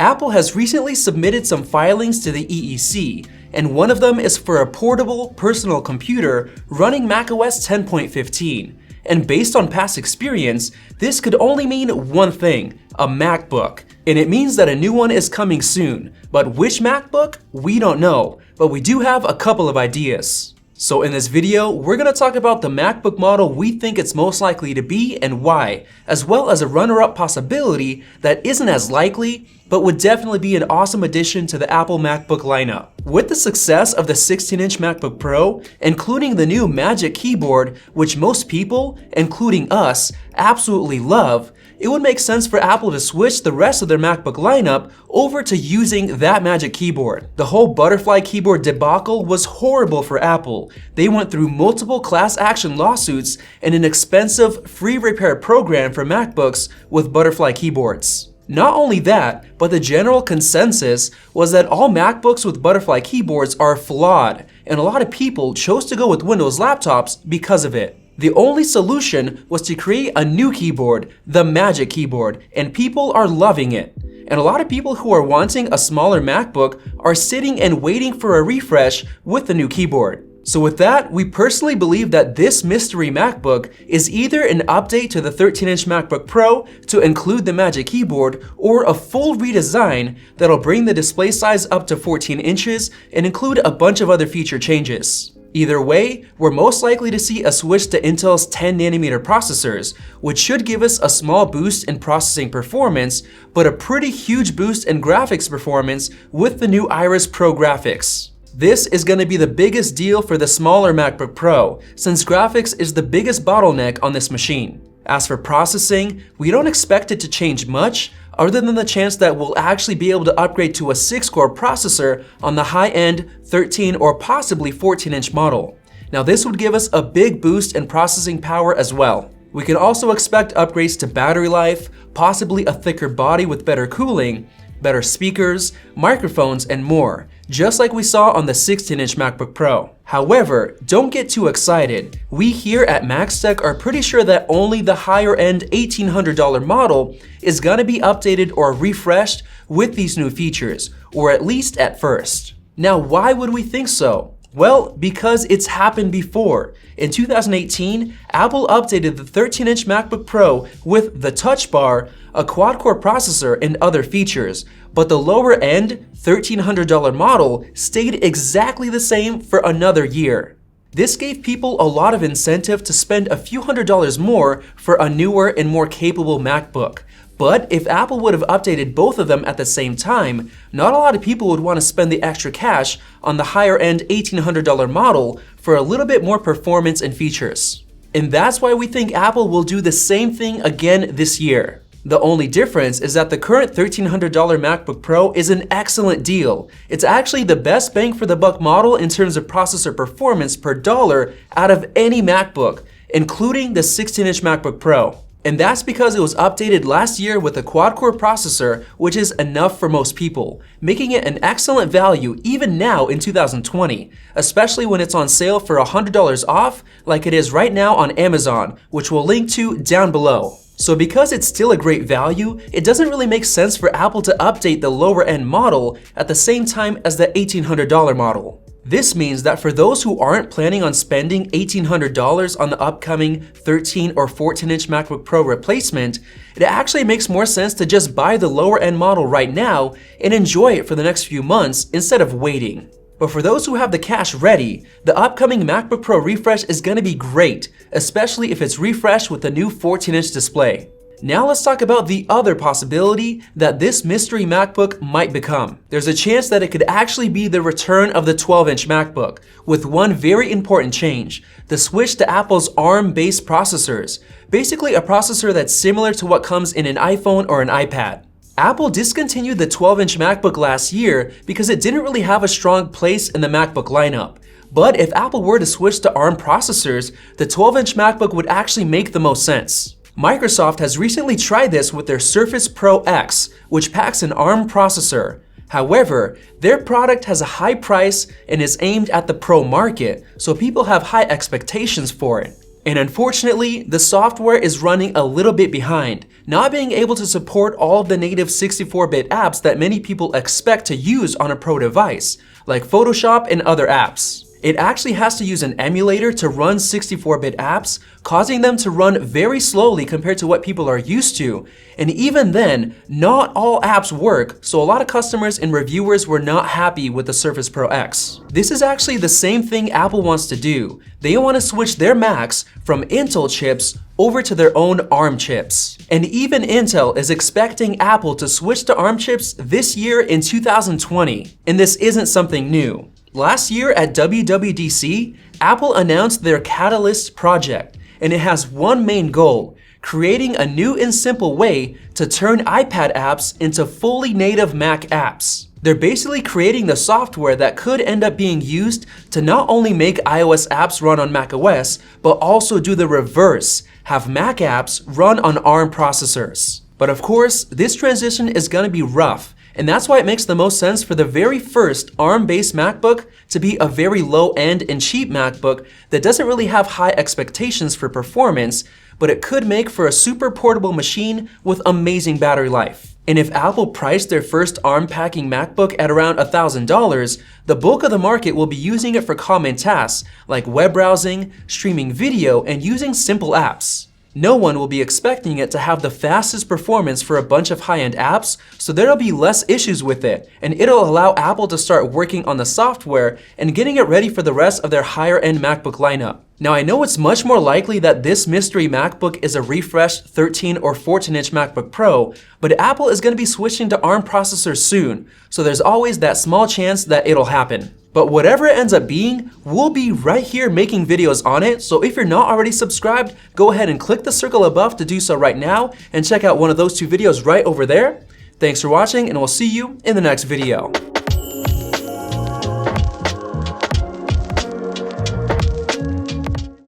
Apple has recently submitted some filings to the EEC, and one of them is for a portable personal computer running macOS 10.15. And based on past experience, this could only mean one thing, a MacBook. And it means that a new one is coming soon. But which MacBook? We don't know, but we do have a couple of ideas. So in this video, we're going to talk about the MacBook model we think it's most likely to be and why, as well as a runner-up possibility that isn't as likely, but would definitely be an awesome addition to the Apple MacBook lineup. With the success of the 16-inch MacBook Pro, including the new Magic Keyboard, which most people, including us, absolutely love, it would make sense for Apple to switch the rest of their MacBook lineup over to using that Magic Keyboard. The whole butterfly keyboard debacle was horrible for Apple. They went through multiple class action lawsuits and an expensive free repair program for MacBooks with butterfly keyboards. Not only that, but the general consensus was that all MacBooks with butterfly keyboards are flawed, and a lot of people chose to go with Windows laptops because of it. The only solution was to create a new keyboard, the Magic Keyboard, and people are loving it. And a lot of people who are wanting a smaller MacBook are sitting and waiting for a refresh with the new keyboard. So with that, we personally believe that this mystery MacBook is either an update to the 13-inch MacBook Pro to include the Magic Keyboard, or a full redesign that'll bring the display size up to 14 inches and include a bunch of other feature changes. Either way, we're most likely to see a switch to Intel's 10nm processors, which should give us a small boost in processing performance, but a pretty huge boost in graphics performance with the new Iris Pro graphics. This is going to be the biggest deal for the smaller MacBook Pro, since graphics is the biggest bottleneck on this machine. As for processing, we don't expect it to change much, other than the chance that we'll actually be able to upgrade to a 6-core processor on the high-end 13 or possibly 14-inch model. Now this would give us a big boost in processing power as well. We can also expect upgrades to battery life, possibly a thicker body with better cooling, better speakers, microphones, and more, just like we saw on the 16-inch MacBook Pro. However, don't get too excited. We here at MaxTech are pretty sure that only the higher-end $1,800 model is gonna be updated or refreshed with these new features, or at least at first. Now, why would we think so? Well, because it's happened before. In 2018, Apple updated the 13-inch MacBook Pro with the Touch Bar, a quad-core processor, and other features, but the lower-end $1,300 model stayed exactly the same for another year. This gave people a lot of incentive to spend a few $100s more for a newer and more capable MacBook. But if Apple would have updated both of them at the same time, not a lot of people would want to spend the extra cash on the higher-end $1,800 model for a little bit more performance and features. And that's why we think Apple will do the same thing again this year. The only difference is that the current $1,300 MacBook Pro is an excellent deal. It's actually the best bang for the buck model in terms of processor performance per dollar out of any MacBook, including the 16-inch MacBook Pro. And that's because it was updated last year with a quad-core processor, which is enough for most people, making it an excellent value even now in 2020, especially when it's on sale for $100 off like it is right now on Amazon, which we'll link to down below. So because it's still a great value, it doesn't really make sense for Apple to update the lower-end model at the same time as the $1,800 model. This means that for those who aren't planning on spending $1,800 on the upcoming 13 or 14-inch MacBook Pro replacement, it actually makes more sense to just buy the lower-end model right now and enjoy it for the next few months instead of waiting. But for those who have the cash ready, the upcoming MacBook Pro refresh is going to be great, especially if it's refreshed with the new 14-inch display. Now let's talk about the other possibility that this mystery MacBook might become. There's a chance that it could actually be the return of the 12-inch MacBook, with one very important change: the switch to Apple's ARM-based processors, basically a processor that's similar to what comes in an iPhone or an iPad. Apple discontinued the 12-inch MacBook last year because it didn't really have a strong place in the MacBook lineup. But if Apple were to switch to ARM processors, the 12-inch MacBook would actually make the most sense. Microsoft has recently tried this with their Surface Pro X, which packs an ARM processor. However, their product has a high price and is aimed at the pro market, so people have high expectations for it. And unfortunately, the software is running a little bit behind, not being able to support all of the native 64-bit apps that many people expect to use on a Pro device, like Photoshop and other apps. It actually has to use an emulator to run 64-bit apps, causing them to run very slowly compared to what people are used to. And even then, not all apps work, so a lot of customers and reviewers were not happy with the Surface Pro X. This is actually the same thing Apple wants to do. They want to switch their Macs from Intel chips over to their own ARM chips. And even Intel is expecting Apple to switch to ARM chips this year in 2020. And this isn't something new. Last year at WWDC, Apple announced their Catalyst project, and it has one main goal: creating a new and simple way to turn iPad apps into fully native Mac apps. They're basically creating the software that could end up being used to not only make iOS apps run on macOS, but also do the reverse, have Mac apps run on ARM processors. But of course, this transition is going to be rough, and that's why it makes the most sense for the very first ARM-based MacBook to be a very low-end and cheap MacBook that doesn't really have high expectations for performance, but it could make for a super portable machine with amazing battery life. And if Apple priced their first ARM-packing MacBook at around $1,000, the bulk of the market will be using it for common tasks like web browsing, streaming video, and using simple apps. No one will be expecting it to have the fastest performance for a bunch of high-end apps, so there'll be less issues with it, and it'll allow Apple to start working on the software and getting it ready for the rest of their higher-end MacBook lineup. Now, I know it's much more likely that this mystery MacBook is a refreshed 13 or 14-inch MacBook Pro, but Apple is going to be switching to ARM processors soon, so there's always that small chance that it'll happen. But whatever it ends up being, we'll be right here making videos on it, so if you're not already subscribed, go ahead and click the circle above to do so right now, and check out one of those two videos right over there. Thanks for watching, and we'll see you in the next video.